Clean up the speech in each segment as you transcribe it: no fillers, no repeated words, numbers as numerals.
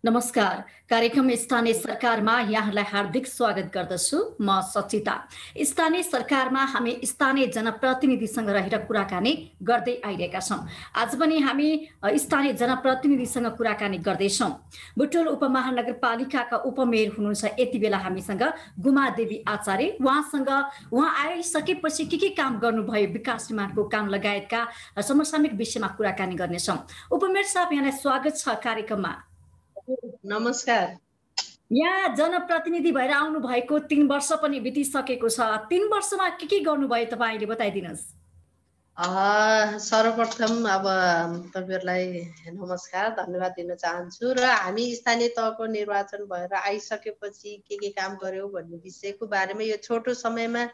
नमस्कार। कार्यक्रम स्थानीय सरकारमा यहाँलाई हार्दिक स्वागत गर्दछु। म सचिता। स्थानीय सरकारमा हामी स्थानीय जनप्रतिनिधिसँग रहेर कुराकानी गर्दै आइरहेका छौँ। आज पनि हामी स्थानीय जनप्रतिनिधिसँग कुराकानी गर्दैछौँ। बुटवल उपमहानगरपालिकाका उपमेयर हुनुहुन्छ यति बेला हामीसँग गुमा देवी आचार्य। उहाँ आइसकेपछि के काम गर्नुभयो, विकास निर्माणको काम लगायतका समसामयिक विषयमा कुराकानी गर्नेछौँ। उपमेयर साहब, यहाँलाई स्वागत छ कार्यक्रममा। नमस्कार। यहाँ जनप्रतिनिधि भएर आउनु भएको 3 वर्ष पनि बितिसकेको छ। 3 वर्षमा के गर्नुभयो तपाईँले बताइदिनुहोस्। सर्वप्रथम अब तपाईहरुलाई नमस्कार, धन्यवाद दिन चाहन्छु। र हामी स्थानीय तहको निर्वाचन भएर आइसकेपछि के काम गर्यौं भन्ने विषयको बारेमा यो छोटो समयमा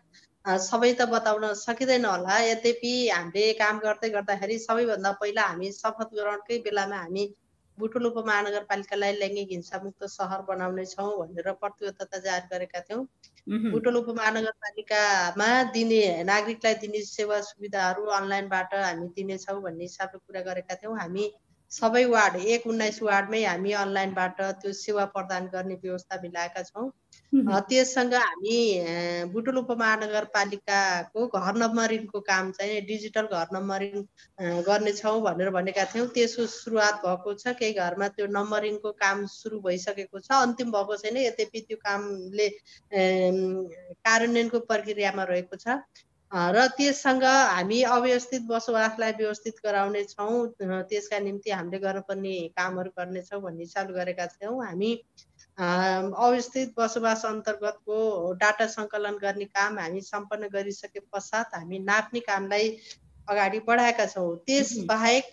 सबै त बताउन सकिँदैन होला। यद्यपि हामीले काम गर्दै गर्दाखेरि सबैभन्दा पहिला हामी शपथ ग्रहणकै बेलामा हामी बुटवल उपमहानगरपालिकालाई लैङ्गिक हिंसामुक्त सहर बनाउने छौँ भनेर प्रतिबद्धता जाहेर गरेका थियौँ। बुटवल उपमहानगरपालिकामा दिने नागरिकलाई दिने सेवा सुविधाहरू अनलाइनबाट हामी दिनेछौँ भन्ने हिसाबले कुरा गरेका थियौँ। हामी सबै वार्ड 19 वार्डमै हामी अनलाइनबाट त्यो सेवा प्रदान गर्ने व्यवस्था मिलाएका छौँ। त्यससँग हामी बुटवल उपमहानगरपालिकाको घर नम्बरिङको काम चाहिँ डिजिटल घर नम्बरिङ गर्नेछौँ भनेर भनेका थियौँ। त्यसको सुरुवात भएको छ। केही घरमा त्यो नम्बरिङको काम सुरु भइसकेको छ, अन्तिम भएको छैन। यद्यपि त्यो कामले कार्यान्वयनको प्रक्रियामा रहेको छ। र त्यससँग हामी अव्यवस्थित बसोबासलाई व्यवस्थित गराउने छौँ। त्यसका निम्ति हामीले गर्नुपर्ने कामहरू गर्नेछौँ भन्ने हिसाबले गरेका छौँ। हामी अव्यवस्थित बसोबास अन्तर्गतको डाटा सङ्कलन गर्ने काम हामी सम्पन्न गरिसके पश्चात हामी नाप्ने कामलाई अगाडि बढाएका छौँ। त्यस बाहेक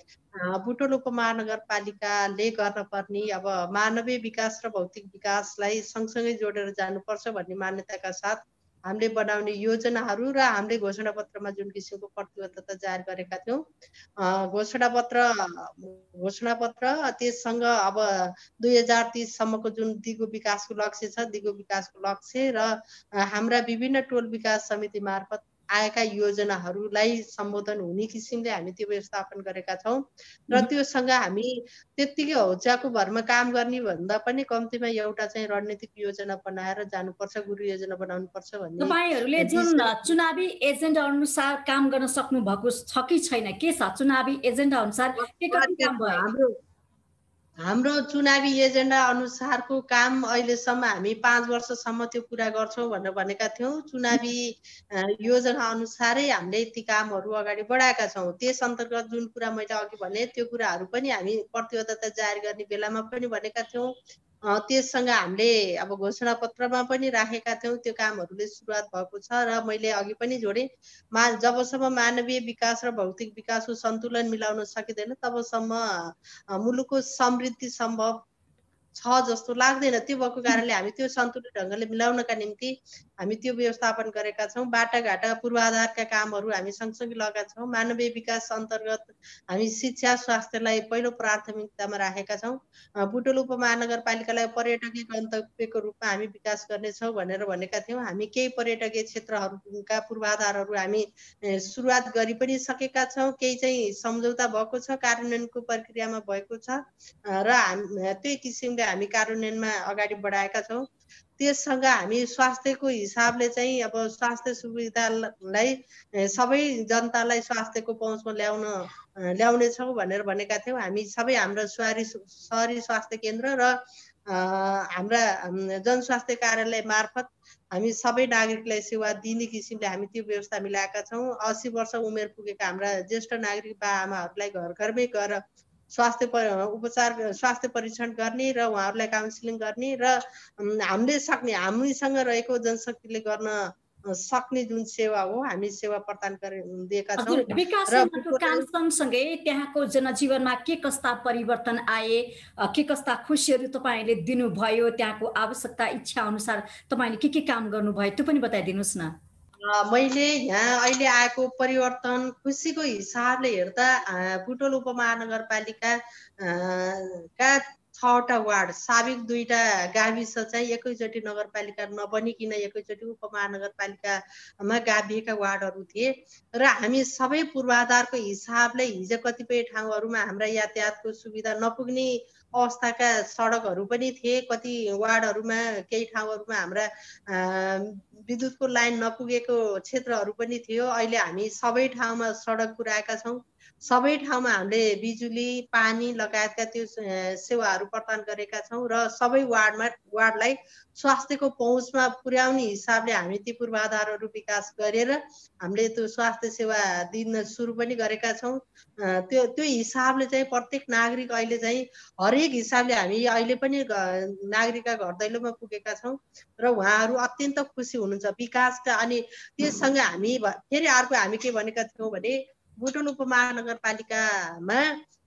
बुटवल उपमहानगरपालिकाले गर्नुपर्ने अब मानवीय विकास र भौतिक विकासलाई सँगसँगै जोडेर जानुपर्छ भन्ने मान्यताका साथ हामीले बनाउने योजनाहरू र हामीले घोषणापत्रमा जुन किसिमको प्रतिबद्धता जाहेर गरेका थियौँ, घोषणापत्र त्यससँग अब 2030 सम्मको जुन दिगो विकासको लक्ष्य छ, दिगो विकासको लक्ष्य र हाम्रा विभिन्न टोल विकास समिति मार्फत आएका योजनाहरूलाई सम्बोधन हुने किसिमले हामी त्यो व्यवस्थापन गरेका छौँ। र त्योसँग हामी त्यत्तिकै हौच्याको भरमा काम गर्ने भन्दा पनि कम्तीमा एउटा चाहिँ रणनीतिक योजना बनाएर जानुपर्छ, गुरु योजना बनाउनुपर्छ भन्ने। तपाईहरुले जुन चुनावी एजेन्डा अनुसार काम गर्न सक्नु भएको छ कि छैन? के छ चुनावी एजेन्डा अनुसार के काम भयो? हाम्रो चुनावी एजेन्डा अनुसारको काम अहिलेसम्म हामी 5 वर्षसम्म त्यो पुरा गर्छौँ भनेर भनेका थियौँ। चुनावी योजना अनुसारै हामीले ती कामहरू अगाडि बढाएका छौँ। त्यस अन्तर्गत जुन कुरा मैले अघि भने त्यो कुराहरू पनि हामी प्रतिबद्धता जाहेर गर्ने बेलामा पनि भनेका थियौँ। त्यससँग हामीले अब घोषणापत्रमा पनि राखेका थियौँ। त्यो कामहरूले सुरुवात भएको छ र मैले अघि पनि जोडेँ, जबसम्म मानवीय विकास र भौतिक विकासको सन्तुलन मिलाउन सकिँदैन तबसम्म मुलुकको समृद्धि सम्भव छ जस्तो लाग्दैन। त्यो भएको कारणले हामी त्यो सन्तुलित ढङ्गले मिलाउनका निम्ति हामी त्यो व्यवस्थापन गरेका छौँ। बाटाघाटा पूर्वाधारका कामहरू हामी सँगसँगै लगाएका छौँ। मानवीय विकास अन्तर्गत हामी शिक्षा स्वास्थ्यलाई पहिलो प्राथमिकतामा राखेका छौँ। बुटवल उपमहानगरपालिकालाई पर्यटकीय गन्तव्यको रूपमा हामी विकास गर्नेछौँ भनेर भनेका थियौँ। हामी केही पर्यटकीय क्षेत्रहरूका पूर्वाधारहरू हामी सुरुवात गरि पनि सकेका छौँ। केही चाहिँ सम्झौता भएको छ, कार्यान्वयनको प्रक्रियामा भएको छ र त्यही किसिमले हामी कार्यान्वयनमा अगाडि बढाएका छौँ। त्यससँग हामी स्वास्थ्यको हिसाबले चाहिँ अब स्वास्थ्य सुविधालाई सबै जनतालाई स्वास्थ्यको पहुँचमा ल्याउनेछौँ भनेर भनेका थियौँ। हामी सबै हाम्रो सहरी स्वास्थ्य केन्द्र र हाम्रा जनस्वास्थ्य कार्यालय मार्फत हामी सबै नागरिकलाई सेवा दिने किसिमले हामी त्यो व्यवस्था मिलाएका छौँ। 80 वर्ष उमेर पुगेका हाम्रा ज्येष्ठ नागरिक बा आमाहरूलाई घरमै गएर स्वास्थ्य परीक्षण गर्ने र उहाँहरूलाई काउन्सिलिङ गर्ने र हामीसँग रहेको जनशक्तिले गर्न सक्ने जुन सेवा हो हामी सेवा प्रदान दिएका छौँ। विकास निर्माणको काम सँगसँगै त्यहाँको जनजीवनमा के कस्ता परिवर्तन आए, के कस्ता खुसीहरू तपाईँले दिनुभयो, त्यहाँको आवश्यकता इच्छा अनुसार तपाईँले के काम गर्नुभयो त्यो पनि बताइदिनुहोस् न। मैले यहाँ अहिले आएको परिवर्तन खुसीको हिसाबले हेर्दा बुटवल उपमहानगरपालिका का 6वटा वार्ड, साबिक 2टा गाविस चाहिँ एकैचोटि नगरपालिका नबनिकन एकैचोटि उपमहानगरपालिकामा गाभिएका वार्डहरू थिए र हामी सबै पूर्वाधारको हिसाबले हिजो कतिपय ठाउँहरूमा हाम्रा यातायातको सुविधा नपुग्ने अवस्थाका सडकहरू पनि थिए। कति वार्डहरूमा केही ठाउँहरूमा हाम्रा विद्युतको लाइन नपुगेको क्षेत्रहरू पनि थियो। अहिले हामी सबै ठाउँमा सडक पुर्याएका छौँ। सबै ठाउँमा हामीले बिजुली, पानी लगायतका त्यो सेवाहरू प्रदान गरेका छौँ र सबै वार्डलाई स्वास्थ्यको पहुँचमा पुर्याउने हिसाबले हामी ती पूर्वाधारहरू विकास गरेर हामीले त्यो स्वास्थ्य सेवा दिन सुरु पनि गरेका छौँ। त्यो हिसाबले चाहिँ प्रत्येक नागरिक अहिले चाहिँ हरेक हिसाबले हामी अहिले पनि नागरिकका घर दैलोमा पुगेका छौँ र उहाँहरू अत्यन्त खुसी हुनुहुन्छ विकासका। अनि त्यससँग हामी फेरि अर्को हामी के भनेका थियौँ भने बुटोल उपमहानगरपालिकामा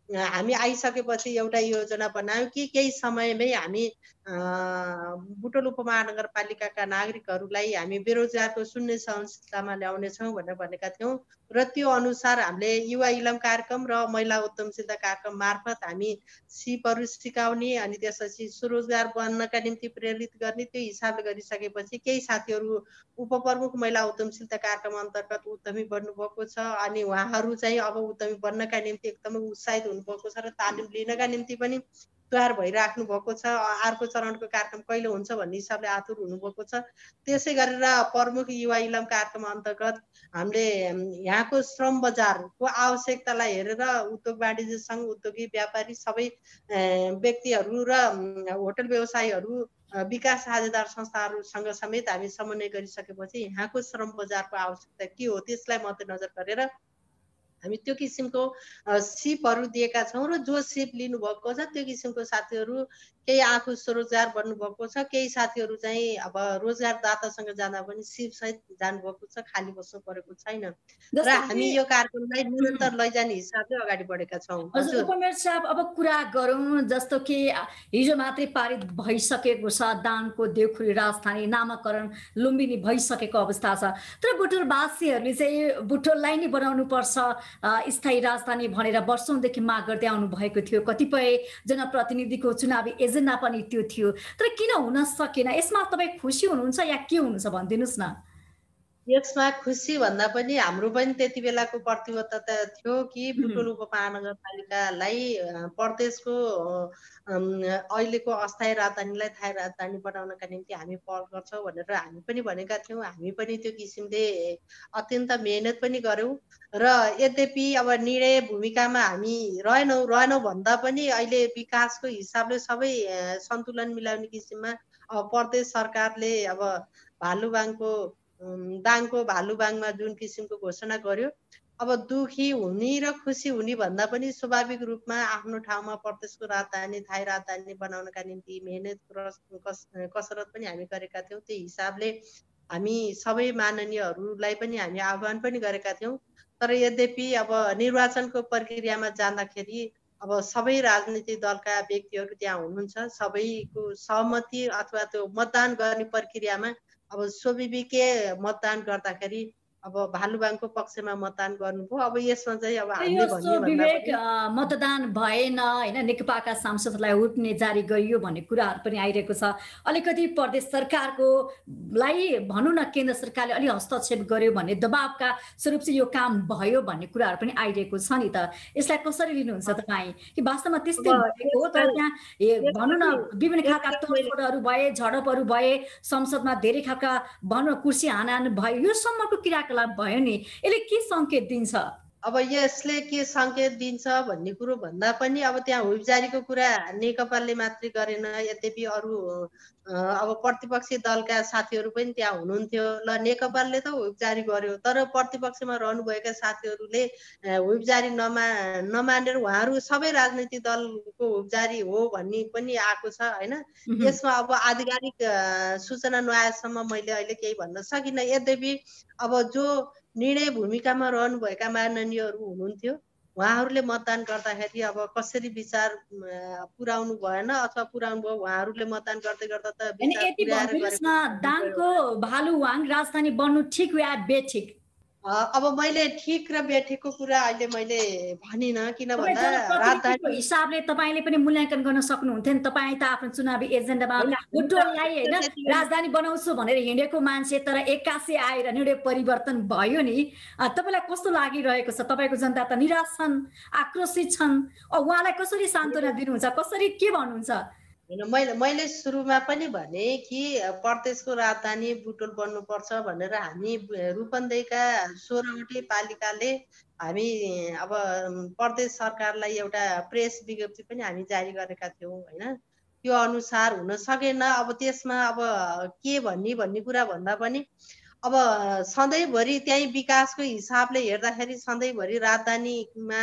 हामी आइसकेपछि एउटा योजना बनायौँ कि केही समयमै हामी बुटोल उपमहानगरपालिकाका नागरिकहरूलाई हामी बेरोजगारको शून्य सहनशीलतामा ल्याउनेछौँ भनेर भनेका थियौँ र त्यो अनुसार हामीले युवा इलम कार्यक्रम र महिला उद्यमशीलता कार्यक्रम मार्फत हामी सिपहरू सिकाउने अनि त्यसपछि स्वरोजगार बन्नका निम्ति प्रेरित गर्ने त्यो हिसाबले गरिसकेपछि केही साथीहरू उपप्रमुख महिला उद्यमशीलता कार्यक्रम अन्तर्गत उद्यमी बन्नुभएको छ। अनि उहाँहरू चाहिँ अब उद्यमी बन्नका निम्ति एकदमै उत्साहित हुनुभएको छ र तालिम लिनका निम्ति पनि तयार भइराख्नु भएको छ। अर्को चरणको कार्यक्रम कहिले हुन्छ भन्ने हिसाबले आतुर हुनुभएको छ। त्यसै गरेर प्रमुख युवा इलम कार्यक्रम अन्तर्गत हामीले यहाँको श्रम बजारको आवश्यकतालाई हेरेर उद्योग वाणिज्य सङ्घ, उद्योगी व्यापारी सबै व्यक्तिहरू र होटल व्यवसायीहरू, विकास साझेदार संस्थाहरूसँग समेत हामी समन्वय गरिसकेपछि यहाँको श्रम बजारको आवश्यकता के हो त्यसलाई मध्यनजर गरेर हामी त्यो किसिमको सिपहरू दिएका छौँ र जो सिप लिनुभएको छ त्यो किसिमको साथीहरू केही आफू स्वरोजगार बन्नुभएको छ, केही साथीहरू चाहिँ अब रोजगारदातासँग जाँदा पनि सिप सहित जानुभएको छ, खाली बस्नु परेको छैन र हामी यो कार्यक्रमलाई निरन्तर लैजाने हिसाबले अगाडि बढेका छौँ। हजुर उपमेयर साहब, अब कुरा गरौँ जस्तो कि हिजो मात्रै पारित भइसकेको छ दाङको देउखुरी राजधानी नामाकरण लुम्बिनी भइसकेको अवस्था छ। तर बुटोलवासीहरूले चाहिँ बुटोललाई नै बनाउनु पर्छ स्थायी राजधानी भनेर वर्षौंदेखि माग गर्दै आउनु भएको थियो। कतिपय जनप्रतिनिधिको चुनावी एजेन्डा पनि त्यो थियो। तर किन हुन सकेन? यसमा तपाईँ खुसी हुनुहुन्छ या के हुनुहुन्छ भनिदिनुहोस् न। यसमा खुसी भन्दा पनि हाम्रो पनि त्यति बेलाको प्रतिबद्धता थियो कि बुटोल उपमहानगरपालिकालाई प्रदेशको अहिलेको अस्थायी राजधानीलाई थायी राजधानी बनाउनका निम्ति हामी पहल गर्छौँ भनेर हामी पनि भनेका थियौँ। हामी पनि त्यो किसिमले अत्यन्त मेहनत पनि गऱ्यौँ र यद्यपि अब निर्णय भूमिकामा हामी रहेनौँ भन्दा पनि अहिले विकासको हिसाबले सबै सन्तुलन मिलाउने किसिममा प्रदेश सरकारले अब दाङको भालुबाङमा जुन किसिमको घोषणा गर्यो, अब दुखी हुने र खुसी हुने भन्दा पनि स्वाभाविक रूपमा आफ्नो ठाउँमा प्रदेशको राजधानी थायी राजधानी बनाउनका निम्ति मेहनत कसरत पनि हामी गरेका थियौँ। त्यही हिसाबले हामी सबै माननीयहरूलाई पनि हामी आह्वान पनि गरेका थियौँ। तर यद्यपि अब निर्वाचनको प्रक्रियामा जाँदाखेरि अब सबै राजनीतिक दलका व्यक्तिहरू त्यहाँ हुनुहुन्छ, सबैको सहमति अथवा त्यो मतदान गर्ने प्रक्रियामा अब स्वविवेकीय मतदान गर्दाखेरि अब भालुबाङको पक्षमा मतदान गर्नुभयो। अब यसमा चाहिँ अब हामीले भन्ने भन्दा पनि मतदान भएन हैन, नेकपाका सांसदलाई उठ्ने जारी गरियो भन्ने कुराहरू पनि आइरहेको छ। अलिकति प्रदेश सरकारको भनौँ न केन्द्र सरकारले अलि हस्तक्षेप गर्यो भन्ने दबावका स्वरूप चाहिँ यो काम भयो भन्ने कुराहरू पनि आइरहेको छ नि त। यसलाई कसरी लिनुहुन्छ तपाईँ? कि वास्तवमा त्यस्तै भएको हो तर त्यहाँ भनौँ न विभिन्न खालका तोडफोडहरू भए, झडपहरू भए, संसदमा धेरै खालका भनौँ कुर्सी हानाहान भयो, यो सम्मको क्रियाकलाप भयो नि, यसले के सङ्केत दिन्छ? अब यसले के सङ्केत दिन्छ भन्ने कुरो भन्दा पनि अब त्यहाँ हुइपजारीको कुरा नेकपाले मात्रै गरेन, यद्यपि अरू अब प्रतिपक्षी दलका साथीहरू पनि त्यहाँ हुनुहुन्थ्यो। ल नेकपाले त हुइपजारी गर्यो, तर प्रतिपक्षमा रहनुभएका साथीहरूले हुइपजारी नमानेर उहाँहरू सबै राजनीतिक दलको हुइपजारी हो भन्ने पनि आएको छ होइन। यसमा अब आधिकारिक सूचना नआएसम्म मैले अहिले केही भन्न सकिनँ। यद्यपि अब जो निर्णय भूमिकामा रहनुभएका माननीयहरू हुनुहुन्थ्यो, उहाँहरूले मतदान गर्दाखेरि अब कसरी विचार पुर्याउनु भएन अथवा पुर्याउनु भयो, उहाँहरूले मतदान गर्दै गर्दा त विचार पुर्याएर दाङको भालुवाङ राजधानी बन्नु ठिक या बेठिक? अब मैले ठिक र बेठिकको कुरा अहिले मैले भनिनँ, किन तपाईँ भन्दा जनप्रतिनिधिको राजधानी हिसाबले तपाईँले पनि मूल्याङ्कन गर्न सक्नुहुन्थ्यो नि। तपाईँ त आफ्नो चुनावी एजेन्डामा होइन, बुटोललाई हामी होइन त त्यति बेला राजधानी बनाउँछु भनेर हिँडेको मान्छे, तर एक्कासी आएर निर्णय परिवर्तन भयो नि। तपाईँलाई कस्तो लागिरहेको छ? तपाईँको जनता त निराश छन्, आक्रोशित छन्। उहाँलाई कसरी सान्त्वना दिनुहुन्छ? कसरी के भन्नुहुन्छ? होइन, मैले मैले सुरुमा पनि भने कि प्रदेशको राजधानी बुटोल बन्नुपर्छ भनेर हामी रूपन्देहीका 16वटै पालिकाले हामी अब प्रदेश सरकारलाई एउटा प्रेस विज्ञप्ति पनि हामी जारी गरेका थियौँ होइन। त्यो अनुसार हुन सकेन। अब त्यसमा अब के भन्ने कुरा भन्दा पनि अब सधैँभरि त्यहीँ विकासको हिसाबले हेर्दाखेरि सधैँभरि राजधानीमा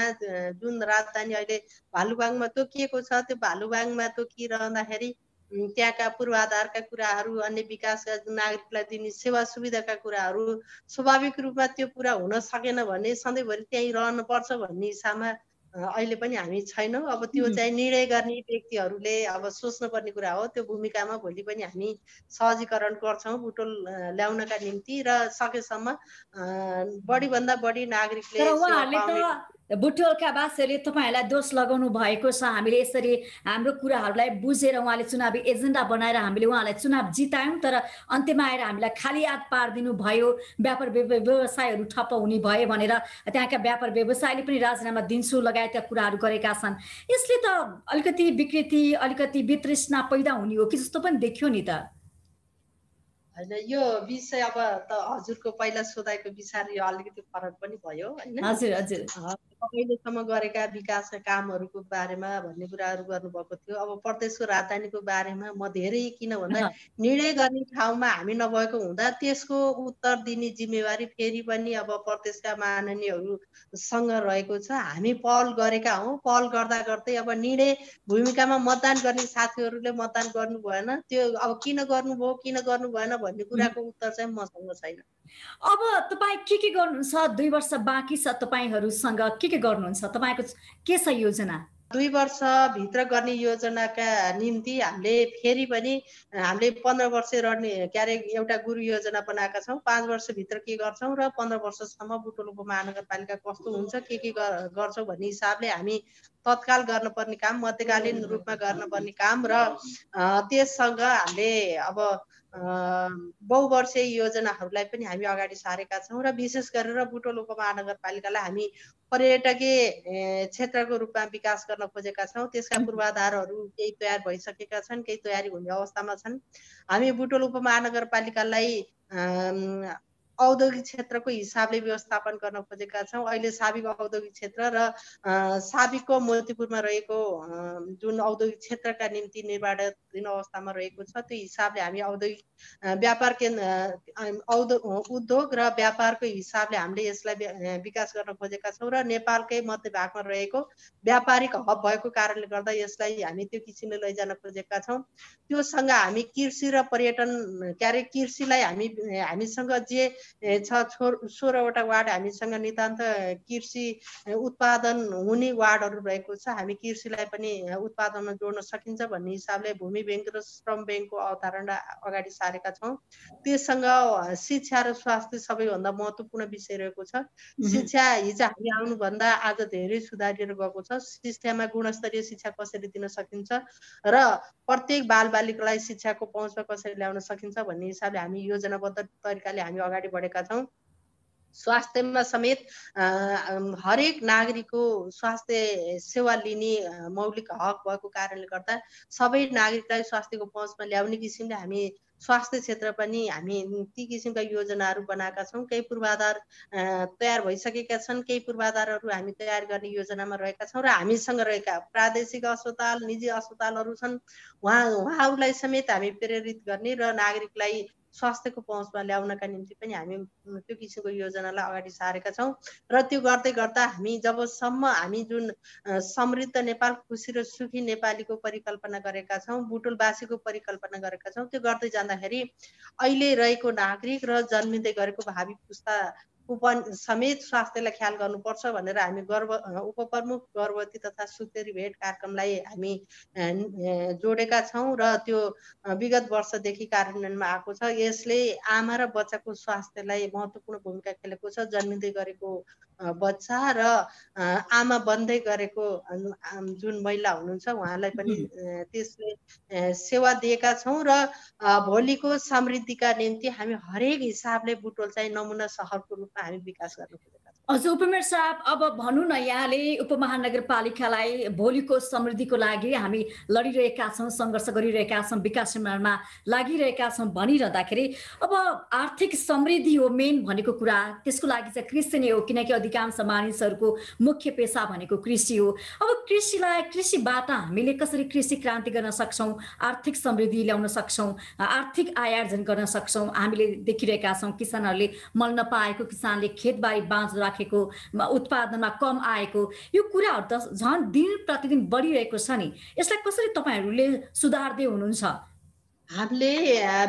जुन राजधानी अहिले भालुबाङमा तोकिएको छ, त्यो भालुबाङमा तोकिरहँदाखेरि त्यहाँका पूर्वाधारका कुराहरू, अन्य विकासका नागरिकलाई दिने सेवा सुविधाका कुराहरू स्वाभाविक रूपमा त्यो पुरा हुन सकेन भने सधैँभरि त्यहीँ रहनुपर्छ भन्ने हिसाबमा अहिले पनि हामी छैनौँ। अब त्यो चाहिँ निर्णय गर्ने व्यक्तिहरूले अब सोच्नुपर्ने कुरा हो। त्यो भूमिकामा भोलि पनि हामी सहजीकरण गर्छौँ बुटोल ल्याउनका निम्ति र सकेसम्म बढीभन्दा बढी नागरिकले तर सेवा उहाँहरूले पाउने। त बुटोलका वासीहरूले तपाईँहरूलाई दोष लगाउनु भएको छ। हामीले यसरी हाम्रो कुराहरूलाई बुझेर उहाँले चुनावी एजेन्डा बनाएर हामीले उहाँलाई चुनाव जितायौँ, तर अन्त्यमा आएर हामीलाई खाली हात पारिदिनु भयो, व्यापार व्यवसायहरू ठप्प हुने भयो भनेर त्यहाँका व्यापार व्यवसायले पनि राजीनामा दिन्छु लगायतका कुराहरू गरेका छन्। यसले त अलिकति विकृति, अलिकति वितृष्णा पैदा हुने हो कि जस्तो पनि देखियो नि त। होइन, यो विषय अब त हजुरको पहिला सोधाइको विचार यो अलिकति फरक पनि भयो होइन। हजुर हजुर। अहिलेसम्म गरेका विकासका कामहरूको बारेमा भन्ने कुराहरू गर्नुभएको थियो। अब प्रदेशको राजधानीको बारेमा म धेरै, किन भन्दा निर्णय गर्ने ठाउँमा हामी नभएको हुँदा त्यसको उत्तर दिने जिम्मेवारी फेरि पनि अब प्रदेशका माननीयहरूसँग रहेको छ। हामी पहल गरेका हौँ। पहल गर्दा गर्दै अब निर्णय भूमिकामा मतदान गर्ने साथीहरूले मतदान गर्नु भएन। त्यो अब किन गर्नुभयो, किन गर्नु भएन भन्ने कुराको उत्तर चाहिँ मसँग छैन। अब तपाईँ के गर्नुहुन्छ? 2 वर्ष बाँकी छ तपाईँहरूसँग। के गर्नुहुन्छ? तपाईँको के छ योजना? 2 वर्षभित्र गर्ने योजनाका निम्ति हामीले फेरि पनि हामीले 15 वर्ष रहने के अरे एउटा गुरु योजना बनाएका छौँ। 5 वर्षभित्र के गर्छौँ र 15 वर्षसम्म बुटोल उपमहानगरपालिका कस्तो हुन्छ, के गर्छौँ भन्ने हिसाबले हामी तत्काल गर्नुपर्ने काम, मध्यकालीन रूपमा गर्नुपर्ने काम र त्यससँग हामीले अब बहुवर्षीय योजनाहरूलाई पनि हामी अगाडि सारेका छौँ र विशेष गरेर बुटोल उपमहानगरपालिकालाई हामी पर्यटकीय क्षेत्रको रूपमा विकास गर्न खोजेका छौँ। त्यसका पूर्वाधारहरू केही तयार भइसकेका छन्, केही तयारी हुने अवस्थामा छन्। हामी बुटोल उपमहानगरपालिकालाई औद्योगिक क्षेत्रको हिसाबले व्यवस्थापन गर्न खोजेका छौँ। अहिले साबिक औद्योगिक क्षेत्र र साबिकको मोतीपुरमा रहेको जुन औद्योगिक क्षेत्रका निम्ति निर्माणाधीन अवस्थामा रहेको छ, त्यो हिसाबले हामी औद्योगिक व्यापार केन्द्र उद्योग र व्यापारको हिसाबले हामीले यसलाई विकास गर्न खोजेका छौँ र नेपालकै मध्यभागमा रहेको व्यापारिक हब भएको कारणले गर्दा यसलाई हामी त्यो किसिमले लैजान खोजेका छौँ। त्योसँग हामी कृषि र पर्यटन के अरे कृषिलाई हामीसँग जे छ 16वटा वार्ड हामीसँग नितान्त कृषि उत्पादन हुने वार्डहरू रहेको छ। हामी कृषिलाई पनि उत्पादनमा जोड्न सकिन्छ भन्ने हिसाबले भूमि ब्याङ्क र श्रम ब्याङ्कको अवधारणा अगाडि सारेका छौँ। त्यससँग शिक्षा र स्वास्थ्य सबैभन्दा महत्त्वपूर्ण विषय रहेको छ। शिक्षा हिजो हामी आउनुभन्दा आज धेरै सुधारिएर गएको छ। शिक्षामा गुणस्तरीय शिक्षा कसरी दिन सकिन्छ र प्रत्येक बालबालिकालाई शिक्षाको पहुँचमा कसरी ल्याउन सकिन्छ भन्ने हिसाबले हामी योजनाबद्ध तरिकाले हामी अगाडि बढेका छौँ। स्वास्थ्यमा समेत हरेक नागरिकको स्वास्थ्य सेवा लिने मौलिक हक भएको कारणले गर्दा सबै नागरिकलाई स्वास्थ्यको पहुँचमा ल्याउने किसिमले हामी स्वास्थ्य क्षेत्र पनि हामी ती किसिमका योजनाहरू बनाएका छौँ। केही पूर्वाधार तयार भइसकेका छन्, केही पूर्वाधारहरू हामी तयार गर्ने योजनामा रहेका छौँ र हामीसँग रहेका प्रादेशिक अस्पताल, निजी अस्पतालहरू छन्, उहाँहरूलाई समेत हामी प्रेरित गर्ने र नागरिकलाई स्वास्थ्यको पहुँचमा ल्याउनका निम्ति पनि हामी त्यो किसिमको योजनालाई अगाडि सारेका छौँ र त्यो गर्दै गर्दा हामी जबसम्म हामी जुन समृद्ध नेपाल, खुसी र सुखी नेपालीको परिकल्पना गरेका छौँ, बुटोलवासीको परिकल्पना गरेका छौँ, त्यो गर्दै जाँदाखेरि अहिले रहेको नागरिक र जन्मिँदै गरेको भावी पुस्ता समेत स्वास्थ्यलाई ख्याल गर्नुपर्छ भनेर हामी उपप्रमुख गर्भवती तथा सुत्केरी भेट कार्यक्रमलाई हामी जोडेका छौँ र त्यो विगत वर्षदेखि कार्यान्वयनमा आएको छ। यसले आमा र बच्चाको स्वास्थ्यलाई महत्त्वपूर्ण भूमिका खेलेको छ। जन्मिँदै गरेको बच्चा र आमा बन्दै गरेको जुन महिला हुनुहुन्छ उहाँलाई पनि त्यसले सेवा दिएका छौँ र भोलिको समृद्धिका निम्ति हामी हरेक हिसाबले बुटवल चाहिँ नमुना सहरको रूपमा हामी विकास गर्न खोजेका छौँ। हजुर उपमेयर साहब, अब भनौँ न, यहाँले उपमहानगरपालिकालाई भोलिको समृद्धिको लागि हामी लडिरहेका छौँ, सङ्घर्ष गरिरहेका छौँ, विकास निर्माणमा लागिरहेका छौँ भनिरहँदाखेरि अब आर्थिक समृद्धि हो मेन भनेको कुरा, त्यसको लागि चाहिँ कृषि नै हो, किनकि अधिकांश मानिसहरूको मुख्य पेसा भनेको कृषि हो। अब कृषिबाट हामीले कसरी कृषि क्रान्ति गर्न सक्छौँ, आर्थिक समृद्धि ल्याउन सक्छौँ, आर्थिक आय आर्जन गर्न सक्छौँ। हामीले देखिरहेका छौँ किसानहरूले मल नपाएको, किसानले खेतबारी बाँझो राखेको, उत्पादनमा कम आएको, यो कुराहरू त झन् दिन प्रतिदिन बढिरहेको छ नि। यसलाई कसरी तपाईँहरूले सुधार्दै हुनुहुन्छ? हामीले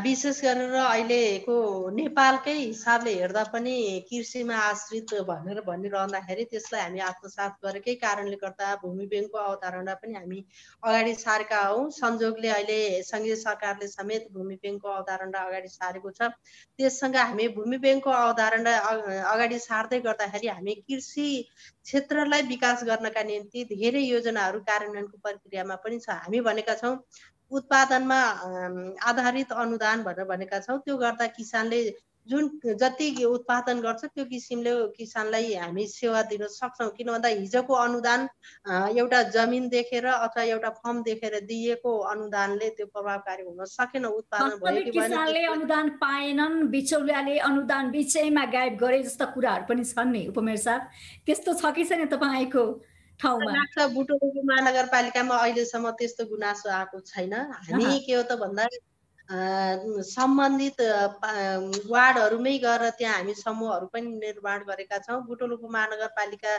विशेष गरेर अहिलेको नेपालकै हिसाबले हेर्दा पनि कृषिमा आश्रित भनेर भनिरहँदाखेरि त्यसलाई हामी आत्मसात गरेकै कारणले गर्दा भूमि ब्याङ्कको अवधारणा पनि हामी अगाडि सारेका हौँ। संयोगले अहिले सङ्घीय सरकारले समेत भूमि ब्याङ्कको अवधारणा अगाडि सारेको छ। त्यससँग हामी भूमि ब्याङ्कको अवधारणा अगाडि सार्दै गर्दाखेरि हामी कृषि क्षेत्रलाई विकास गर्नका निम्ति धेरै योजनाहरू कार्यान्वयनको प्रक्रियामा पनि छ। हामी भनेका छौँ उत्पादनमा आधारित अनुदान भनेर भनेका छौँ। त्यो गर्दा किसानले जुन जति उत्पादन गर्छ त्यो किसिमले किसानलाई हामी सेवा दिन सक्छौँ। किन भन्दा हिजोको अनुदान एउटा जमिन देखेर अथवा एउटा फर्म देखेर दिएको अनुदानले त्यो प्रभावकारी हुन सकेन। उत्पादन भयो वास्तविक कि भएन किसानले अनुदान पाएनन्, बिचौलियाले अनुदान बिचैमा गायब गरे जस्ता कुराहरू पनि छन् नि उपमेयर साहब, त्यस्तो छ कि छैन तपाईँको ठाउँमा? लाग्छ बुटवल महानगरपालिकामा अहिलेसम्म त्यस्तो गुनासो आएको छैन। हामी आहा, के हो त भन्दा सम्बन्धित वार्डहरूमै गएर त्यहाँ हामी समूहहरू पनि निर्माण गरेका छौँ। बुटवल उपमहानगरपालिका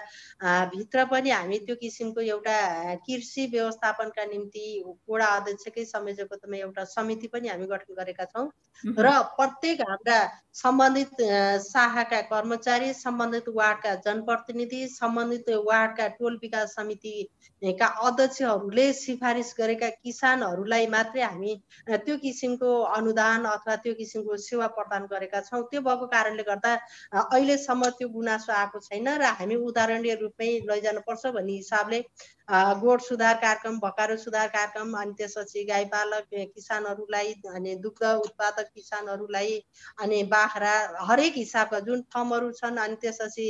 भित्र पनि हामी त्यो किसिमको एउटा कृषि व्यवस्थापनका निम्ति वडा अध्यक्षकै संयोजकत्वमा एउटा समिति पनि हामी गठन गरेका छौँ र प्रत्येक हाम्रा सम्बन्धित शाखाका कर्मचारी, सम्बन्धित वार्डका जनप्रतिनिधि, सम्बन्धित वार्डका टोल विकास समितिका अध्यक्षहरूले सिफारिस गरेका किसानहरूलाई मात्रै हामी त्यो किसिमको अनुदान अथवा त्यो किसिमको सेवा प्रदान गरेका छौँ। त्यो भएको कारणले गर्दा अहिलेसम्म त्यो गुनासो आएको छैन र हामी उदाहरणीय रूपमै लैजानुपर्छ भन्ने हिसाबले गोठ सुधार कार्यक्रम, भकारो सुधार कार्यक्रम, अनि त्यसपछि गाईपालक किसानहरूलाई, अनि दुग्ध उत्पादक किसानहरूलाई, अनि बाख्रा हरेक हिसाबका जुन फर्महरू छन्, अनि त्यसपछि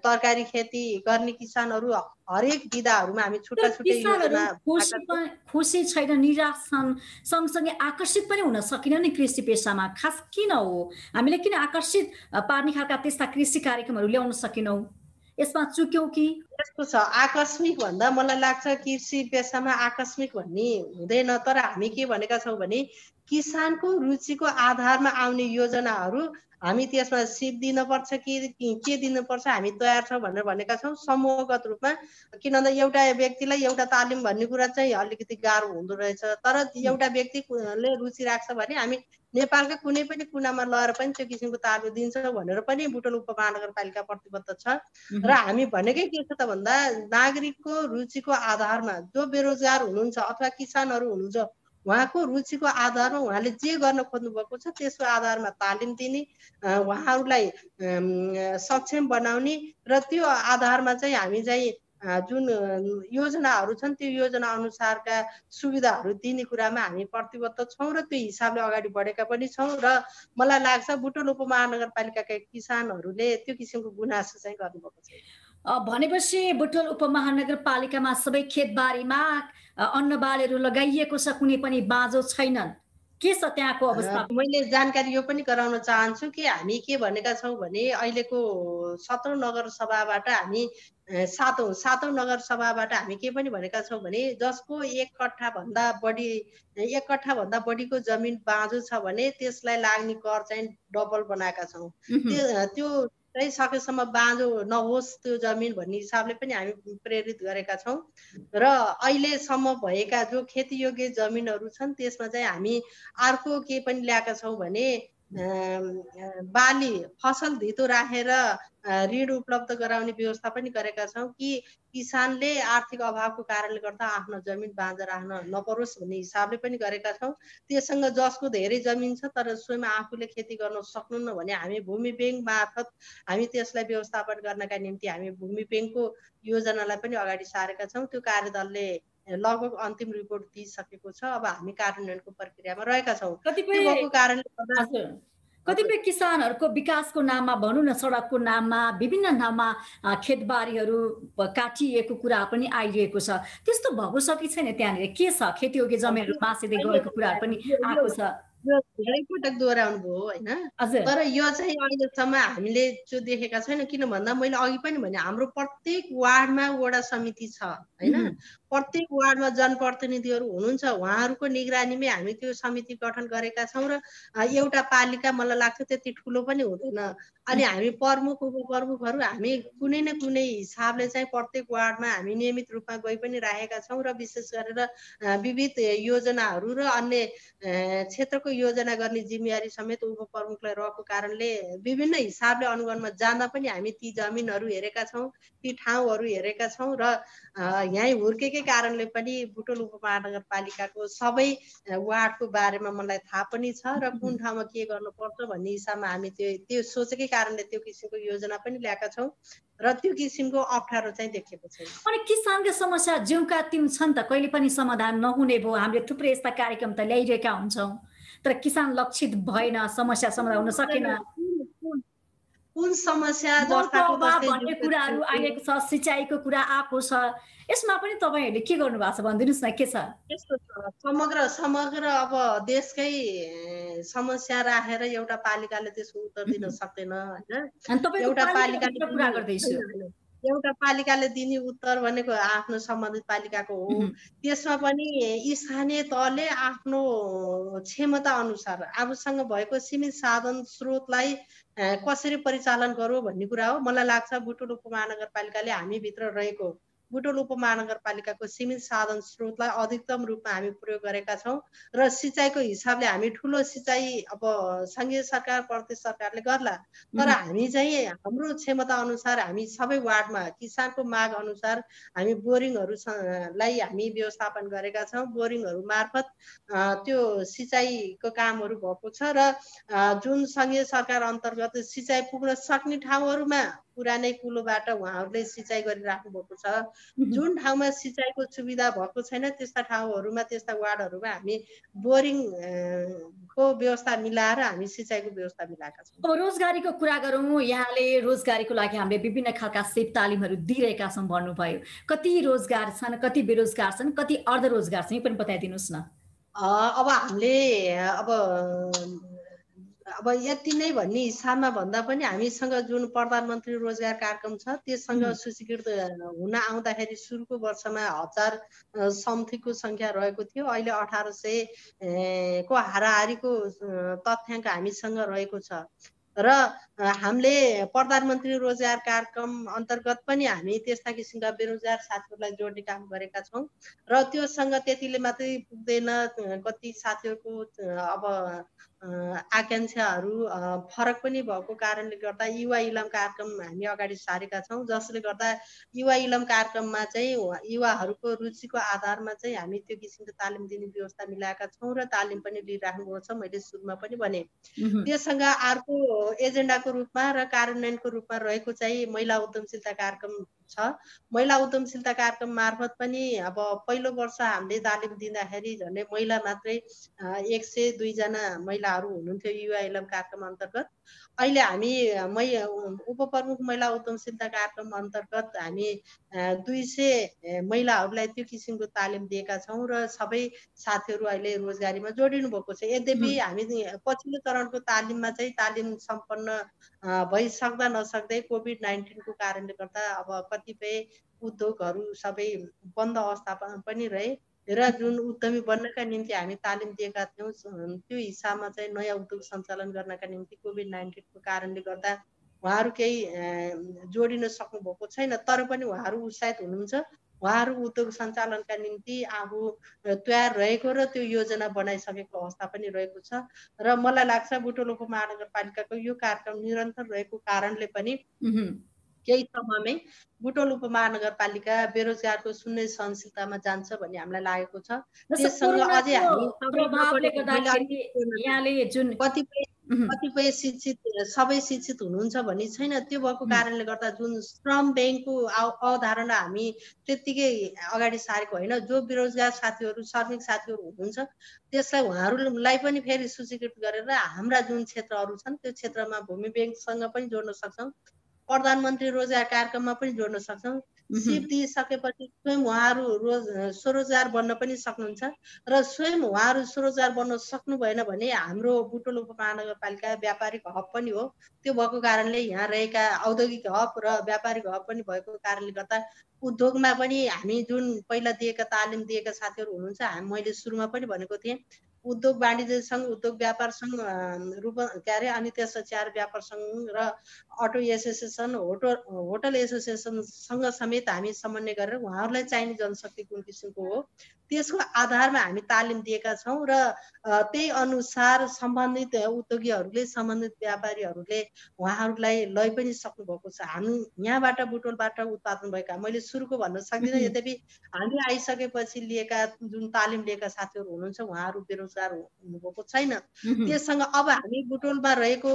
तरकारी खेती गर्ने किसानहरू हरेक विधाहरूमा हामी छुट्टा छुट्टै किसानहरू योजना खुसी छैन, निराश छन्, सँगसँगै आकर्षित पनि हुन सकिन नि कृषि पेसामा। खास किन हो? हामीले किन आकर्षित पार्ने खालका त्यस्ता कृषि कार्यक्रमहरू ल्याउन सकेनौँ? यसमा चुक्यौँ कि? यस्तो छ, आकस्मिक भन्दा मलाई लाग्छ कृषि पेसामा आकस्मिक भन्ने हुँदैन। तर हामी के भनेका छौँ भने किसानको रुचिको आधारमा आउने योजनाहरू हामी त्यसमा सिप दिनुपर्छ कि के दिनुपर्छ हामी तयार छौँ भनेर भनेका छौँ समूहगत रूपमा। किन भन्दा एउटा व्यक्तिलाई एउटा तालिम भन्ने कुरा चाहिँ अलिकति गाह्रो हुँदो रहेछ। तर एउटा व्यक्तिले रुचि राख्छ भने हामी नेपालका कुनै पनि कुनामा लगेर पनि त्यो किसिमको तालिम दिन्छौँ भनेर पनि बुटवल उपमहानगरपालिका प्रतिबद्ध छ। र हामी भनेकै के छ त भन्दा नागरिकको रुचिको आधारमा जो बेरोजगार हुनुहुन्छ अथवा किसानहरू हुनुहुन्छ उहाँको रुचिको आधारमा उहाँले जे गर्न खोज्नु भएको छ त्यसको आधारमा तालिम दिने, उहाँहरूलाई सक्षम बनाउने र त्यो आधारमा चाहिँ हामी चाहिँ जुन योजनाहरू छन् त्यो योजना अनुसारका सुविधाहरू दिने कुरामा हामी प्रतिबद्ध छौँ र त्यो हिसाबले अगाडि बढेका पनि छौँ। र मलाई लाग्छ बुटवल उपमहानगरपालिकाका किसानहरूले त्यो किसिमको गुनासो चाहिँ गर्नुभएको छैन। भनेपछि बुटवल उपमहानगरपालिकामा सबै खेतबारीमा अन्नबालीहरू लगाइएको छ, कुनै पनि बाँझो छैनन्। के छ त्यहाँको अवस्था? मैले जानकारी यो पनि गराउन चाहन्छु कि हामी के भनेका छौँ भने अहिलेको 17औं नगरसभाबाट हामी सातौं नगरसभाबाट हामी के पनि भनेका छौँ भने जसको 1 कट्ठा भन्दा बढीको जमिन बाँझो छ भने त्यसलाई लाग्ने कर चाहिँ डबल बनाएका छौँ। त्यो चाहिँ सकेसम्म बाँझो नहोस् त्यो जमिन भन्ने हिसाबले पनि हामी प्रेरित गरेका छौँ। र अहिलेसम्म भएका जो खेतीयोग्य जमिनहरू छन् त्यसमा चाहिँ हामी अर्को के पनि ल्याएका छौँ भने बाली फसल धितो राखेर ऋण उपलब्ध गराउने व्यवस्था पनि गरेका छौँ कि किसानले आर्थिक अभावको कारणले गर्दा आफ्नो जमिन बाँझो राख्न नपरोस् भन्ने हिसाबले पनि गरेका छौँ। त्यससँग जसको धेरै जमिन छ तर स्वयं आफूले खेती गर्न सक्नुहुन्न भने हामी भूमि ब्याङ्क मार्फत हामी त्यसलाई व्यवस्थापन गर्नका निम्ति हामी भूमि ब्याङ्कको योजनालाई पनि अगाडि सारेका छौँ। त्यो कार्यदलले लगभग अन्तिम रिपोर्ट दिइसकेको छ। अब हामी कार्यान्वयनको प्रक्रियामा रहेका छौँ। त्यो भएको कारणले गर्दा कतिपय किसानहरूको विकासको नाममा भनौँ न, सडकको नाममा, विभिन्न नाममा खेतबारीहरू काटिएको कुरा पनि आइरहेको छ। त्यस्तो भएको छ कि छैन? त्यहाँनिर के छ? खेतीयोग्य जमिनहरू मासिँदै गएको कुराहरू पनि आएको छ। यो धेरै पटक दोहोऱ्याउनु भयो होइन, तर यो चाहिँ अहिलेसम्म हामीले त्यो देखेका छैन। किन भन्दा मैले अघि पनि भने हाम्रो प्रत्येक वार्डमा वडा समिति छ होइन, प्रत्येक वार्डमा जनप्रतिनिधिहरू हुनुहुन्छ, उहाँहरूको निगरानीमै हामी त्यो समिति गठन गरेका छौँ। र एउटा पालिका मलाई लाग्छ त्यति ठुलो पनि हुँदैन। अनि हामी प्रमुख उपप्रमुखहरू हामी कुनै न कुनै हिसाबले चाहिँ प्रत्येक वार्डमा हामी नियमित रूपमा गइ पनि राखेका छौँ। र विशेष गरेर विविध योजनाहरू र अन्य क्षेत्रको योजना गर्ने जिम्मेवारी समेत उपप्रमुखलाई रहेको कारणले विभिन्न हिसाबले अनुगमनमा जाँदा पनि हामी ती जमिनहरू हेरेका छौँ, ती ठाउँहरू हेरेका छौँ। र यहीँ हुर्केकै कारणले पनि बुटोल उपमहानगरपालिकाको सबै वार्डको बारेमा मलाई थाहा पनि छ र कुन ठाउँमा के गर्नुपर्छ भन्ने हिसाबमा हामी त्यो सोचेकै कारणले त्यो किसिमको योजना पनि ल्याएका छौँ र त्यो किसिमको अप्ठ्यारो चाहिँ देखेको छैन। अनि किसानका समस्या ज्यूका त्यौँ छन् त, कहिले पनि समाधान नहुने भयो। हामीले थुप्रै यस्ता कार्यक्रम त ल्याइरहेका हुन्छौँ, तर किसान लक्षित भएन, समस्या समाधान हुन सकेन। कुन समस्या जस्तो भन्ने कुराहरू आएको छ, सिँचाइको कुरा आएको छ, यसमा पनि तपाईँहरूले के गर्नु भएको छ भनिदिनुहोस् न, के छ? यस्तो समग्र अब देशकै समस्या राखेर एउटा पालिकाले त्यसको उत्तर दिन सक्दैन होइन। एउटा पालिकाले दिने उत्तर भनेको आफ्नो सम्बन्धित पालिकाको हो। त्यसमा पनि स्थानीय तहले आफ्नो क्षमता अनुसार आफूसँग भएको सीमित साधन स्रोतलाई कसरी परिचालन गरौँ भन्ने कुरा हो। मलाई लाग्छ बुटोल उपमहानगरपालिकाले हामी भित्र रहेको बुटोल उपमहानगरपालिकाको सीमित साधन स्रोतलाई अधिकतम रूपमा हामी प्रयोग गरेका छौँ। र सिँचाइको हिसाबले हामी ठुलो सिँचाइ अब सङ्घीय सरकार प्रदेश सरकारले गर्ला, तर हामी चाहिँ हाम्रो क्षमता अनुसार हामी सबै वार्डमा किसानको माग अनुसार हामी बोरिङहरूलाई हामी व्यवस्थापन गरेका छौँ। बोरिङहरू मार्फत त्यो सिँचाइको कामहरू भएको छ। र जुन सङ्घीय सरकार अन्तर्गत सिँचाइ पुग्न सक्ने ठाउँहरूमा पुरानै कुलोबाट उहाँहरूले सिँचाइ गरिराख्नु भएको छ। जुन ठाउँमा सिँचाइको सुविधा भएको छैन त्यस्ता ठाउँहरूमा, त्यस्ता वार्डहरूमा हामी बोरिङको व्यवस्था मिलाएर हामी सिँचाइको व्यवस्था मिलाएका छौँ। अब रोजगारीको कुरा गरौँ, यहाँले रोजगारीको लागि हामीले विभिन्न खालका सिप तालिमहरू दिइरहेका छौँ भन्नुभयो। कति रोजगार छन्, कति बेरोजगार छन्, कति अर्धरोजगार छन्, यो पनि बताइदिनुहोस् न। अब हामीले अब यति नै भन्ने हिसाबमा भन्दा पनि हामीसँग जुन प्रधानमन्त्री रोजगार कार्यक्रम छ त्यससँग सूचीकृत हुन आउँदाखेरि सुरुको वर्षमा 1000 समथिङको सङ्ख्या रहेको थियो। अहिले 1800 को हाराहारीको तथ्याङ्क हामीसँग रहेको छ। र हामीले प्रधानमन्त्री रोजगार कार्यक्रम अन्तर्गत पनि हामी त्यस्ता किसिमका बेरोजगार साथीहरूलाई जोड्ने काम गरेका छौँ। र त्योसँग त्यतिले मात्रै पुग्दैन, कति साथीहरूको अब आकाङ्क्षाहरू फरक पनि भएको कारणले गर्दा युवा इलम कार्यक्रम हामी अगाडि सारेका छौँ, जसले गर्दा युवा इलम कार्यक्रममा चाहिँ युवाहरूको रुचिको आधारमा चाहिँ हामी त्यो किसिमको तालिम दिने व्यवस्था मिलाएका छौँ र तालिम पनि लिइराख्नुभएको छ। मैले सुरुमा पनि भने त्यससँग अर्को एजेन्डाको रूपमा र कार्यान्वयनको रूपमा रहेको चाहिँ महिला उद्यमशीलता कार्यक्रम छ। महिला उद्यमशीलता कार्यक्रम मार्फत पनि अब पहिलो वर्ष हामीले तालिम दिँदाखेरि झन्डै महिला मात्रै 102 जना महिलाहरू हुनुहुन्थ्यो युवा इलम कार्यक्रम अन्तर्गत। अहिले हामी उपप्रमुख महिला उद्यमशीलता कार्यक्रम अन्तर्गत हामी 200 महिलाहरूलाई त्यो किसिमको तालिम दिएका छौँ र सबै साथीहरू अहिले रोजगारीमा जोडिनु भएको छ। यद्यपि हामी पछिल्लो चरणको तालिममा चाहिँ तालिम सम्पन्न भइसक्दा नसक्दै कोभिड-19 को कारणले गर्दा अब कतिपय उद्योगहरू सबै बन्द अवस्थामा पनि रहे र जुन उद्यमी बन्नका निम्ति हामी तालिम दिएका थियौँ त्यो हिसाबमा चाहिँ नयाँ उद्योग सञ्चालन गर्नका निम्ति कोभिड-19 को कारणले गर्दा उहाँहरू केही जोडिन सक्नु भएको छैन, तर पनि उहाँहरू उत्साहित हुनुहुन्छ उहाँहरू उद्योग सञ्चालनका निम्ति आफू तयार रहेको र त्यो योजना बनाइसकेको अवस्था पनि रहेको छ र मलाई लाग्छ बुटवल उपमहानगरपालिकाको यो कार्यक्रम निरन्तर रहेको कारणले पनि केही समयमै बुटवल उपमहानगरपालिका बेरोजगारको शून्य सहनशीलतामा जान्छ भन्ने हामीलाई लागेको छ। त्यससँग अझै हामी प्रभावले गर्दाखेरि यहाँले जुन कतिपय शिक्षित सबै शिक्षित हुनुहुन्छ भन्ने छैन। त्यो भएको कारणले गर्दा जुन श्रम ब्याङ्कको अवधारणा हामी त्यत्तिकै अगाडि सारेको होइन। जो बेरोजगार साथीहरू श्रमिक साथीहरू हुनुहुन्छ त्यसलाई उहाँहरूलाई पनि फेरि सूचीकृत गरेर हाम्रा जुन क्षेत्रहरू छन् त्यो क्षेत्रमा भूमि ब्याङ्कसँग पनि जोड्न सक्छौँ, प्रधानमन्त्री रोजगार कार्यक्रममा पनि जोड्न सक्छौँ। सिप दिइसकेपछि स्वयं उहाँहरू स्वरोजगार बन्न पनि सक्नुहुन्छ र स्वयं उहाँहरू स्वरोजगार बन्न सक्नु भएन भने हाम्रो बुटवल उपमहानगरपालिका व्यापारिक हब पनि हो। त्यो भएको कारणले यहाँ रहेका औद्योगिक हब र व्यापारिक हब पनि भएको कारणले गर्दा उद्योगमा पनि हामी जुन पहिला दिएका तालिम दिएका साथीहरू हुनुहुन्छ, मैले सुरुमा पनि भनेको थिएँ उद्योग वाणिज्य सङ्घ, उद्योग व्यापार सङ्घ के अरे अनि त्यसपछि आएर व्यापार सङ्घ र अटो एसोसिएसन, होटल एसोसिएसनसँग समेत हामी समन्वय गरेर उहाँहरूलाई चाहिने जनशक्ति कुन किसिमको हो त्यसको आधारमा हामी तालिम दिएका छौँ र त्यही अनुसार सम्बन्धित उद्योगीहरूले, सम्बन्धित व्यापारीहरूले उहाँहरूलाई लै पनि सक्नु भएको छ। हामी यहाँबाट बुटवलबाट उत्पादन भएका, मैले सुरुको भन्न सक्दिनँ, यद्यपि हामी आइसकेपछि लिएका जुन तालिम लिएका साथीहरू हुनुहुन्छ उहाँहरू बेरोजगार हुनुभएको छैन। त्यससँग अब हामी बुटवलमा रहेको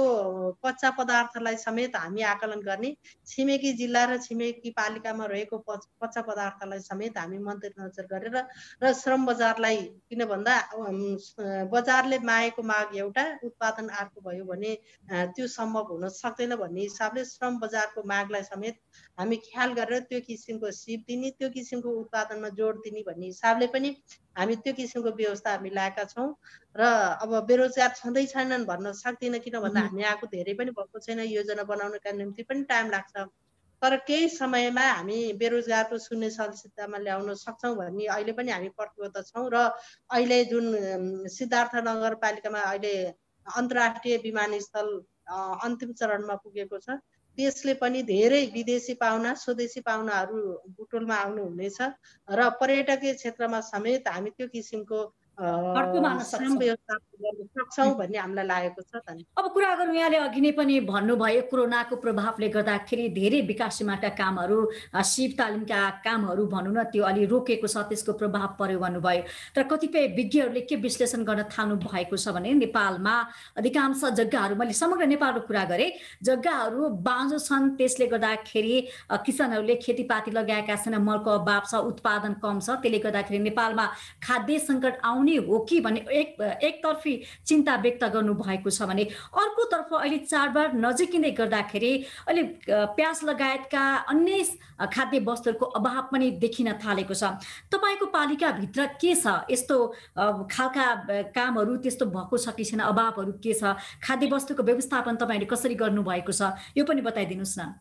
कच्चा पदार्थलाई समेत हामी आकलन गर्ने, छिमेकी जिल्ला र छिमेकी पालिकामा रहेको कच्चा पदार्थलाई समेत हामी मध्यनजर गरेर र श्रम बजारलाई, किन भन्दा बजारले मागेको माग एउटा, उत्पादन अर्को भयो भने त्यो सम्भव हुन सक्दैन भन्ने हिसाबले श्रम बजारको मागलाई समेत हामी ख्याल गरेर त्यो किसिमको सिप दिने, त्यो किसिमको उत्पादनमा जोड दिने भन्ने हिसाबले पनि हामी त्यो किसिमको व्यवस्था हामी ल्याएका छौँ र अब बेरोजगार छँदै छैनन् भन्न सक्दिनँ, किन भन्दा हामी आएको धेरै पनि भएको छैन, योजना बनाउनका निम्ति पनि टाइम लाग्छ। तर केही समयमा हामी बेरोजगारको शून्य सहनशीलतामा ल्याउन सक्छौँ भन्ने अहिले पनि हामी प्रतिबद्ध छौँ र अहिले जुन सिद्धार्थ नगरपालिकामा अहिले अन्तर्राष्ट्रिय विमानस्थल अन्तिम चरणमा पुगेको छ, त्यसले पनि धेरै विदेशी पाहुना, स्वदेशी पाहुनाहरू बुटवलमा आउनुहुनेछ र पर्यटकीय क्षेत्रमा समेत हामी त्यो किसिमको श्रम व्यवस्थापन गर्न सक्छौँ भन्ने हामीलाई लागेको छ। अब कुरा गरौँ, यहाँले अघि नै पनि भन्नुभयो कोरोनाको प्रभावले गर्दाखेरि धेरै विकास सीमाका कामहरू, सिप तालिमका कामहरू भनौँ न, त्यो अलि रोकेको छ, त्यसको प्रभाव पर्यो भन्नुभयो। तर कतिपय विज्ञहरूले के विश्लेषण गर्न थाल्नु भएको छ भने नेपालमा अधिकांश जग्गाहरू, मैले समग्र नेपालको कुरा गरेँ, जग्गाहरू बाँझो छन्, त्यसले गर्दाखेरि किसानहरूले खेतीपाती लगाएका छन्, मलको अभाव छ, उत्पादन कम छ, त्यसले गर्दाखेरि नेपालमा खाद्य सङ्कट आउने हो कि भन्ने एकतर्फी चिन्ता व्यक्त गर्नुभएको छ भने अर्कोतर्फ अहिले चाडबाड नजिकिँदै गर्दाखेरि अहिले प्याज लगायतका अन्य खाद्य वस्तुहरूको अभाव पनि देखिन थालेको छ। तपाईँको पालिकाभित्र के छ, यस्तो खालका कामहरू त्यस्तो भएको छ कि छैन, अभावहरू के छ, खाद्य वस्तुको व्यवस्थापन तपाईँले कसरी गर्नुभएको छ, यो पनि बताइदिनुहोस् न।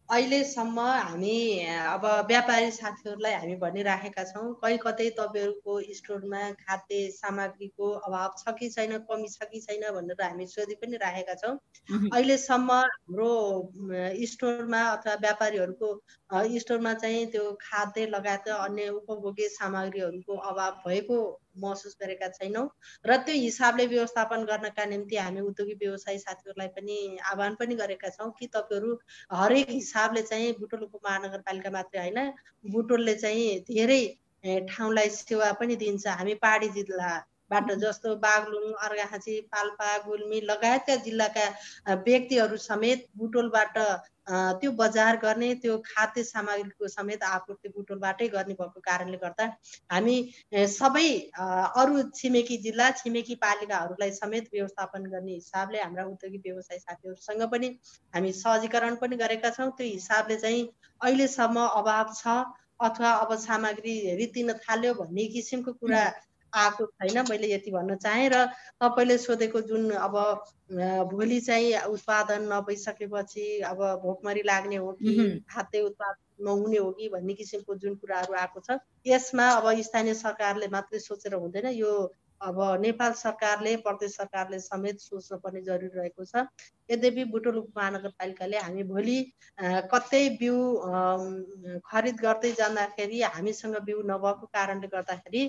अहिलेसम्म हामी अब व्यापारी साथीहरूलाई हामी भनिराखेका छौँ, कतै तपाईँहरूको स्टोरमा खाद्य सामग्रीको अभाव छ कि छैन, कमी छ कि छैन भनेर हामी सोधि पनि राखेका छौँ। अहिलेसम्म हाम्रो स्टोरमा अथवा व्यापारीहरूको स्टोरमा चाहिँ त्यो खाद्य लगायत अन्य उपभोग्य सामग्रीहरूको अभाव भएको महसुस गरेका छैनौँ र त्यो हिसाबले व्यवस्थापन गर्नका निम्ति हामी उद्योगी व्यवसायी साथीहरूलाई पनि आह्वान पनि गरेका छौँ कि तपाईँहरू हरेक हिसाबले चाहिँ बुटवल उपमहानगरपालिका मात्रै होइन, बुटवलले चाहिँ धेरै ठाउँलाई सेवा पनि दिन्छ। हामी पहाडी जिल्लाबाट जस्तो बागलुङ, अर्घाखाँची, पाल्पा, गुल्मी लगायतका जिल्लाका व्यक्तिहरू समेत बुटवलबाट त्यो बजार गर्ने, त्यो खाद्य सामग्रीको समेत आपूर्ति बुटवलबाटै गर्ने भएको कारणले गर्दा हामी सबै अरू छिमेकी जिल्ला, छिमेकी पालिकाहरूलाई समेत व्यवस्थापन गर्ने हिसाबले हाम्रा उद्योगी व्यवसायी साथीहरूसँग पनि हामी सहजीकरण पनि गरेका छौँ। त्यो हिसाबले चाहिँ अहिलेसम्म अभाव छ अथवा अब सामग्री रित्तिन थाल्यो भन्ने किसिमको कुरा आएको छैन, मैले यति भन्न चाहेँ। र तपाईँले सोधेको जुन अब भोलि चाहिँ उत्पादन नभइसकेपछि अब भोकमरी लाग्ने हो कि खाद्य उत्पादन नहुने हो कि भन्ने किसिमको जुन कुराहरू आएको छ, यसमा अब स्थानीय सरकारले मात्रै सोचेर हुँदैन, यो अब नेपाल सरकारले प्रदेश सरकारले समेत सोच्न पर्ने जरुरी रहेको छ। यद्यपि बुटोल उपमहानगरपालिकाले हामी भोलि कतै बिउ खरिद गर्दै जाँदाखेरि हामीसँग बिउ नभएको कारणले गर्दाखेरि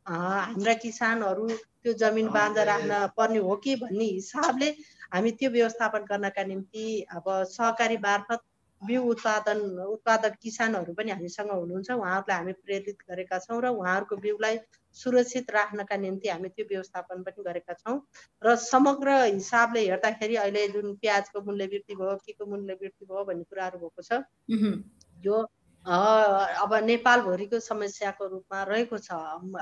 हाम्रा किसानहरू त्यो जमिन बाँझा राख्न पर्ने हो कि भन्ने हिसाबले हामी त्यो व्यवस्थापन गर्नका निम्ति अब सहकारी मार्फत बिउ उत्पादक किसानहरू पनि हामीसँग हुनुहुन्छ, उहाँहरूलाई हामी प्रेरित गरेका छौँ र उहाँहरूको बिउलाई सुरक्षित राख्नका निम्ति हामी त्यो व्यवस्थापन पनि गरेका छौँ र समग्र हिसाबले हेर्दाखेरि अहिले जुन प्याजको मूल्य वृद्धि भयो, केको मूल्य वृद्धि भयो भन्ने कुराहरू भएको छ, यो अब नेपालभरिको समस्याको रूपमा रहेको छ।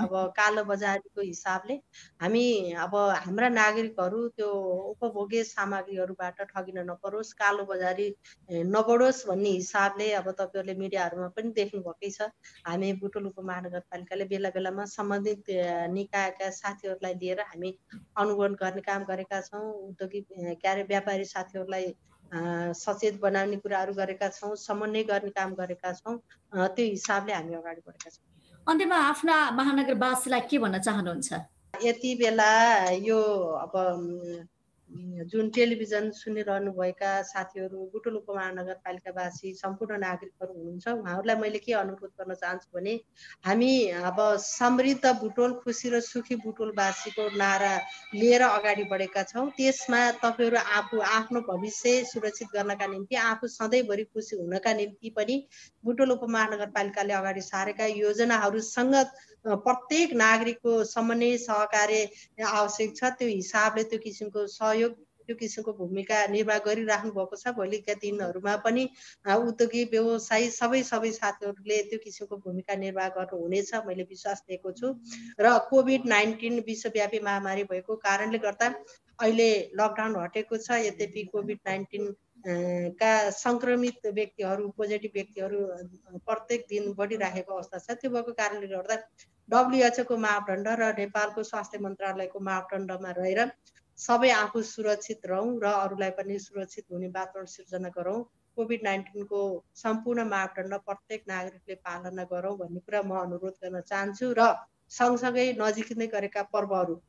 अब कालो बजारीको हिसाबले हामी अब हाम्रा नागरिकहरू त्यो उपभोग्य सामग्रीहरूबाट ठगिन नपरोस्, कालो बजारी नबढोस् भन्ने हिसाबले अब तपाईँहरूले मिडियाहरूमा पनि देख्नुभएकै छ। हामी बुटोल उपमहानगरपालिकाले बेला बेलामा सम्बन्धित निकायका साथीहरूलाई लिएर हामी अनुगमन गर्ने काम गरेका छौँ। उद्योगिक व्यापारी साथीहरूलाई सचेत बनाउने कुराहरू गरेका छौँ, समन्वय गर्ने काम गरेका छौँ। त्यो हिसाबले हामी अगाडि बढेका छौँ। अन्त्यमा आफ्ना महानगरवासीलाई के भन्न चाहनुहुन्छ? यति बेला यो अब जुन टेलिभिजन सुनिरहनुभएका साथीहरू बुटोल उपमहानगरपालिकावासी सम्पूर्ण नागरिकहरू हुनुहुन्छ, उहाँहरूलाई मैले के अनुरोध गर्न चाहन्छु भने हामी अब समृद्ध बुटोल, खुसी र सुखी बुटोलवासीको नारा लिएर अगाडि बढेका छौँ। त्यसमा तपाईँहरू आफू आफ्नो भविष्य सुरक्षित गर्नका निम्ति, आफू सधैँभरि खुसी हुनका निम्ति पनि बुटोल उपमहानगरपालिकाले अगाडि सारेका योजनाहरूसँग प्रत्येक नागरिकको समन्वय सहकार्य आवश्यक छ। त्यो हिसाबले त्यो किसिमको सहयोग, त्यो किसिमको भूमिका निर्वाह गरिराख्नु भएको छ। भोलिका दिनहरूमा पनि उद्योगिक व्यवसायी सबै साथीहरूले त्यो किसिमको भूमिका निर्वाह गर्नुहुनेछ, मैले विश्वास लिएको छु। र कोभिड-19 विश्वव्यापी महामारी भएको कारणले गर्दा अहिले लकडाउन हटेको छ। यद्यपि कोभिड-19 का संक्रमित व्यक्तिहरू, पोजिटिभ व्यक्तिहरू प्रत्येक दिन बढिरहेको अवस्था छ। त्यो भएको कारणले गर्दा WHO को मापदण्ड र नेपालको स्वास्थ्य मन्त्रालयको मापदण्डमा रहेर सबै आफू सुरक्षित रहौँ र अरूलाई पनि सुरक्षित हुने वातावरण सिर्जना गरौँ। कोभिड-19 को सम्पूर्ण मापदण्ड प्रत्येक नागरिकले पालना गरौँ भन्ने कुरा म अनुरोध गर्न चाहन्छु। र सँगसँगै नजिकै गरेका पर्वहरू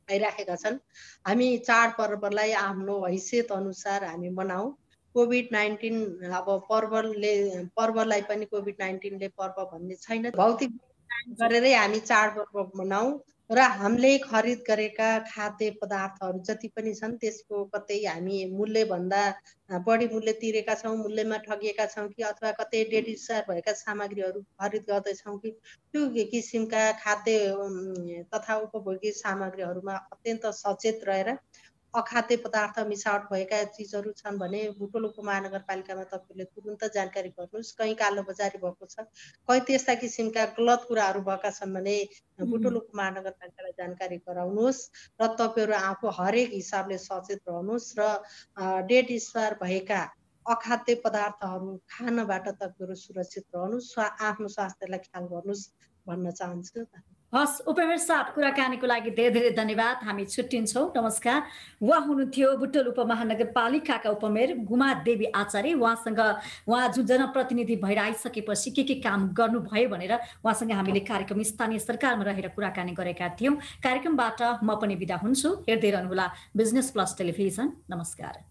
आइराखेका छन्, हामी चाडपर्वलाई आफ्नो हैसियत अनुसार हामी मनाऊ। कोभिड-19 अब पर्वलाई पनि कोभिड-19 ले पर्व भन्ने छैन। भौतिक गरेरै हामी चाडपर्व मनाऊ र हामीले खरिद गरेका खाद्य पदार्थहरू जति पनि छन् त्यसको कतै हामी मूल्यभन्दा बढी मूल्य तिरेका छौँ, मूल्यमा ठगिएका छौँ कि अथवा कतै डेट एक्सपायर भएका सामग्रीहरू खरिद गर्दैछौँ कि त्यो किसिमका खाद्य तथा उपभोग्य सामग्रीहरूमा अत्यन्त सचेत रहेर अखाद्य पदार्थ मिसावट भएका चिजहरू छन् भने बुटोल उपमहानगरपालिकामा तपाईँले तुरुन्त जानकारी गर्नुहोस्। कहीँ कालो बजारी भएको छ, कहीँ त्यस्ता किसिमका गलत कुराहरू भएका छन् भने बुटोल उपमहानगरपालिकालाई जानकारी गराउनुहोस् र तपाईँहरू आफू हरेक हिसाबले सचेत रहनुहोस् र डेट एक्सपायर भएका अखाद्य पदार्थहरू खानबाट तपाईँहरू सुरक्षित रहनुहोस्, आफ्नो स्वास्थ्यलाई ख्याल गर्नुहोस् भन्न चाहन्छु। हस् उपमेयर साहब, कुराकानीको लागि धेरै धेरै धन्यवाद। हामी छुट्टिन्छौँ। नमस्कार। उहाँ हुनुहुन्थ्यो बुटोल उपमहानगरपालिकाका उपमेयर गुमा देवी आचार्य। उहाँ जुन जनप्रतिनिधि भएर आइसकेपछि के काम गर्नुभयो भनेर उहाँसँग हामीले कार्यक्रम स्थानीय सरकारमा रहेर कुराकानी गरेका थियौँ। कार्यक्रमबाट म पनि बिदा हुन्छु। हेर्दै रहनुहोला बिजनेस प्लस टेलिभिजन। नमस्कार।